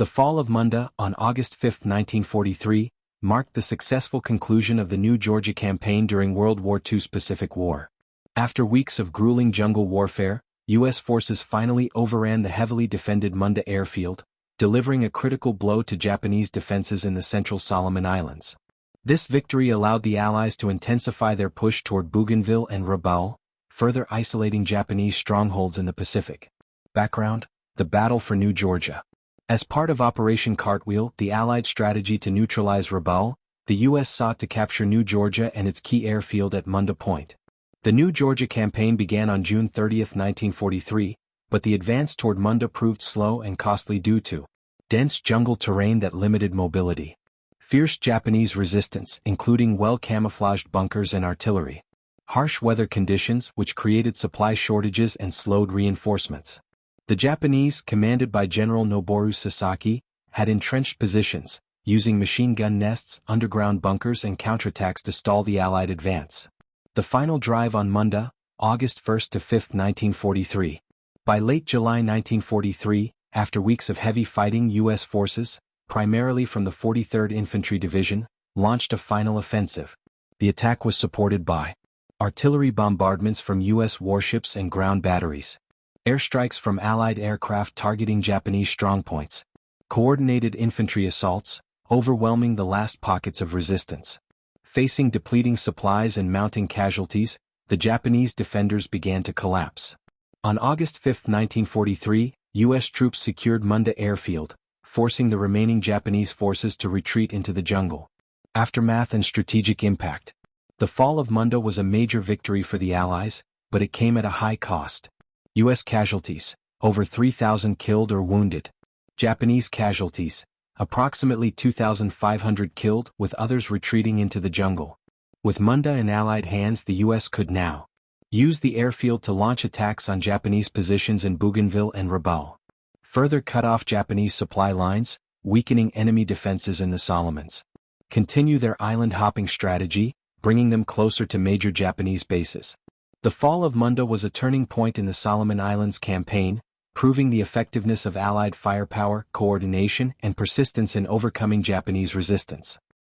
The fall of Munda on August 5, 1943, marked the successful conclusion of the New Georgia Campaign during World War II's Pacific War. After weeks of grueling jungle warfare, U.S. forces finally overran the heavily defended Munda airfield, delivering a critical blow to Japanese defenses in the central Solomon Islands. This victory allowed the Allies to intensify their push toward Bougainville and Rabaul, further isolating Japanese strongholds in the Pacific. Background: the Battle for New Georgia. As part of Operation Cartwheel, the Allied strategy to neutralize Rabaul, the U.S. sought to capture New Georgia and its key airfield at Munda Point. The New Georgia campaign began on June 30, 1943, but the advance toward Munda proved slow and costly due to dense jungle terrain that limited mobility, fierce Japanese resistance including well-camouflaged bunkers and artillery, harsh weather conditions which created supply shortages and slowed reinforcements. The Japanese, commanded by General Noboru Sasaki, had entrenched positions, using machine gun nests, underground bunkers and counterattacks to stall the Allied advance. The final drive on Munda, August 1 to 5, 1943. By late July 1943, after weeks of heavy fighting, U.S. forces, primarily from the 43rd Infantry Division, launched a final offensive. The attack was supported by artillery bombardments from U.S. warships and ground batteries, airstrikes from Allied aircraft targeting Japanese strongpoints, coordinated infantry assaults, overwhelming the last pockets of resistance. Facing depleting supplies and mounting casualties, the Japanese defenders began to collapse. On August 5, 1943, U.S. troops secured Munda airfield, forcing the remaining Japanese forces to retreat into the jungle. Aftermath and strategic impact. The fall of Munda was a major victory for the Allies, but it came at a high cost. U.S. casualties, over 3,000 killed or wounded. Japanese casualties, approximately 2,500 killed, with others retreating into the jungle. With Munda in Allied hands, the U.S. could now use the airfield to launch attacks on Japanese positions in Bougainville and Rabaul, further cut off Japanese supply lines, weakening enemy defenses in the Solomons, continue their island-hopping strategy, bringing them closer to major Japanese bases. The fall of Munda was a turning point in the Solomon Islands campaign, proving the effectiveness of Allied firepower, coordination, and persistence in overcoming Japanese resistance.